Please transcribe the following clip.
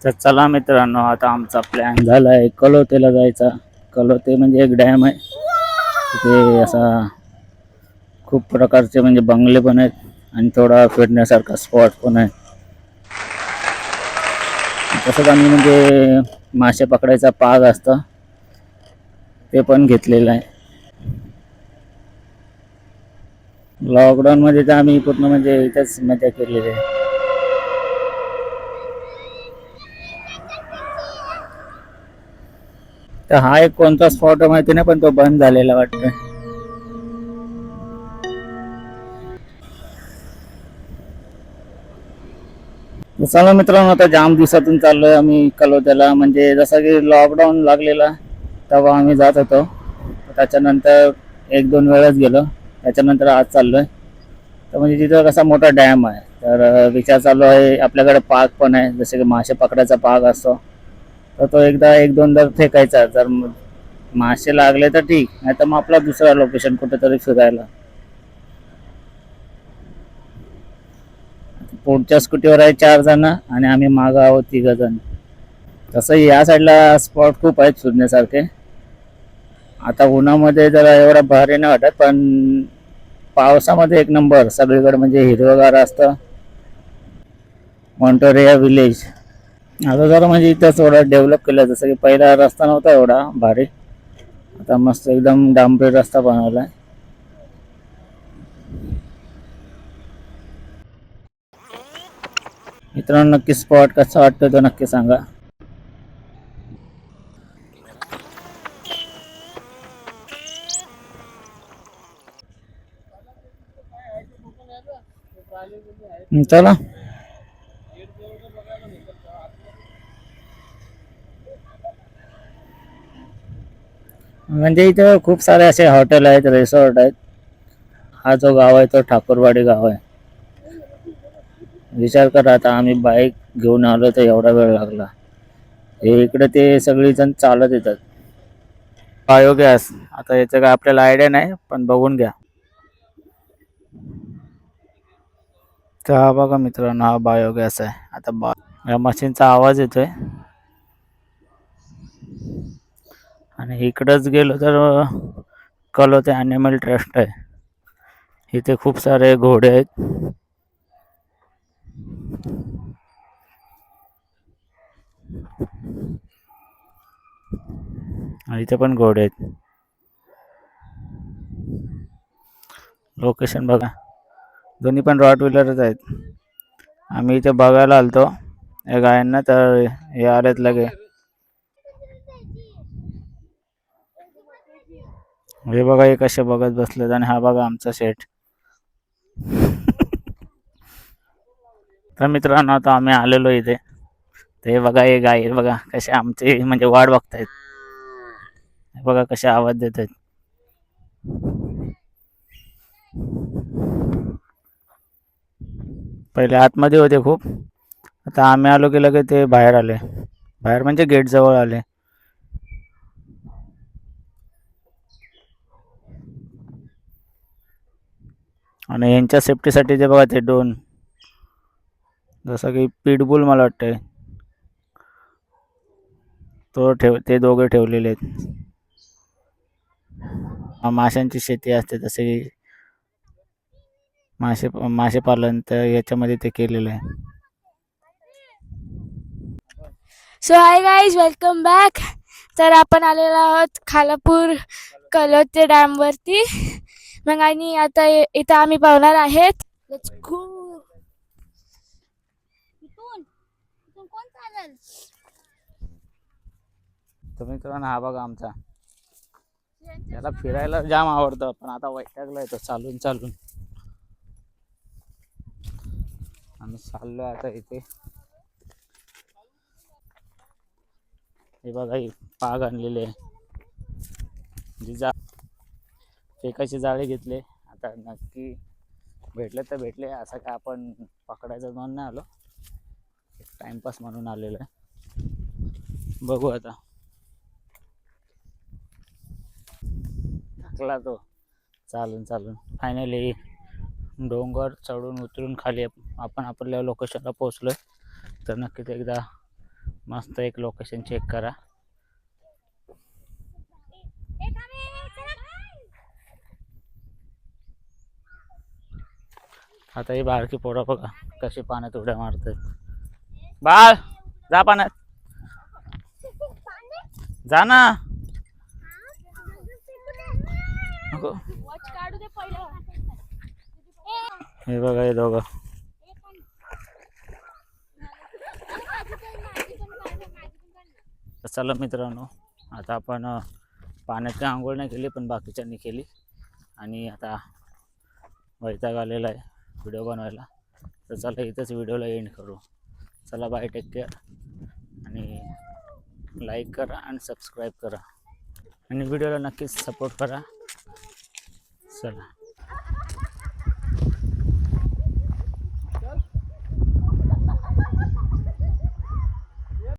तर चला मित्रांनो, आता आमचा प्लॅन झाला आहे कलोतेला जायचा. कलोते म्हणजे एक डॅम आहे. तिथे असा खूप प्रकारचे म्हणजे बंगले पण आहेत आणि थोडा फिरण्यासारखा स्पॉट पण आहे. तसंच आम्ही म्हणजे मासे पकडायचा पाग असतं ते पण घेतलेलं आहे. लॉकडाऊन मध्ये तर आम्ही पूर्ण म्हणजे इथेच मजा केलेली आहे. तर हा एक कोणता स्पॉट माहिती नाही, पण तो बंद झालेला वाटतोय. चला मित्रांनो, आता जाम दिवसातून चाललोय आम्ही कलोत्याला. म्हणजे जसं की लॉकडाऊन लागलेला तेव्हा आम्ही जात होतो. त्याच्यानंतर एक दोन वेळच गेलो. त्याच्यानंतर आज चाललोय. तर म्हणजे तिथं कसा मोठा डॅम आहे. तर विचार चालू आहे, आपल्याकडे पाग पण आहे, जसे की मासे पकडायचा पाग असतो. तर तो एकदा एक दोनदा फेकायचा. जर मासे लागले तर ठीक, नाही तर मग आपला दुसरा लोकेशन कुठेतरी फिरायला. पुढच्या स्कूटीवर आहे 4 जण आणि आम्ही मागं आहोत 3 जण. तसं या साईडला स्पॉट खूप आहेत फिरण्यासारखे. आता उन्हामध्ये जरा एवढा भारी नाही वाटत, पण पावसामध्ये एक नंबर. सगळीकडे म्हणजे हिरवगार असतं. मॉन्टोरिया विलेज आता जरा म्हणजे इथं थोडा डेव्हलप केलं. जसं की पहिला रस्ता नव्हता एवढा भारी, आता मस्त एकदम डांबरी रस्ता बनवलाय. मित्रांनो, नक्की स्पॉट कसा वाटतो तो नक्की सांगा. चला. म्हणजे इथं खूप सारे असे हॉटेल आहेत, रिसॉर्ट आहेत. हा जो गाव आहे तो ठाकूरवाडी गाव आहे. विचार करा, आता आम्ही बाईक घेऊन आलो तर एवढा वेळ लागला. हे इकडे ते सगळी जण चालत येतात. बायोगॅस, आता याचं काय आपल्याला आयडिया नाही, पण बघून घ्या. तर हा बघा मित्रांनो, हा बायोगॅस आहे. आता या मशीनचा आवाज येतोय. आणि इकडंच गेलो तर कलोते ॲनिमल ट्रस्ट आहे. इथे खूप सारे घोडे आहेत. आणि इथे पण घोडे आहेत. लोकेशन बघा, दोन्ही पण रॉट व्हीलरच आहेत. आम्ही इथे बघायला आलतो या गायांना, तर हे आलेत लगे. हे बघा, हे कसे बघत बसलेत. आणि हा बघा आमचा शेठ. तर मित्रांनो, आता आम्ही आलेलो इथे. ते बघा, हे गाय बघा कसे आमचे म्हणजे वाट बघतायत. बघा कसे आवाज देत आहेत. पहिले आतमध्ये होते खूप, आता आम्ही आलो की लगे ते बाहेर आले. बाहेर म्हणजे गेट जवळ आले. आणि यांच्या सेफ्टीसाठी ते बघा, ते दोन, जसं की पिटबुल मला वाटतंय, ते दोघे ठेवलेले आहेत. माशांची शेती असते, जसे की मासे पालन, तर याच्यामध्ये ते केलेलं आहे. So hi guys, welcome back. तर आपण आलेलो आहोत खालापूर कलोते डॅमवरती. मग आणि आता इथं आम्ही पाहणार आहेत. Let's go. इथून कोण चालेल? तर मित्रांनो, हा बघा आमचा. त्याला फिरायला जाम आवडतं, पण आता वैतागला येतो चालून चालून. आम्ही चाललो आता इथे. हे बघा, ही पाग आणलेले आहे. फेकायचे जाळे घेतले. आता नक्की भेटले तर भेटले, असं काय आपण पकडायचं म्हणून नाही आलो, टाइमपास म्हणून आलेलो आहे. बघू आता. थकला तो चालून चालून. फायनली डोंगर चढून उतरून खाली आपण आपल्या लोकेशनला पोहोचलोय. तर नक्कीच एकदा मस्त एक लोकेशन चेक करा. आता ही बारकी पोरं बघा कशी पाण्यात उड्या मारतात. बाळ जा पाण्यात, जा ना. नको. हे बघा हे दोघं. चला मित्रांनो, आता आपण पाण्याची आंघोळ नाही केली पण बाकीच्यांनी केली आणि आता वैताग आलेला आहे व्हिडिओ बनवायला. तर चला इथंच व्हिडिओला एंड करू. चला बाय, टेक केअर आणि लाईक करा आणि सबस्क्राईब करा आणि व्हिडिओला नक्कीच सपोर्ट करा. चला.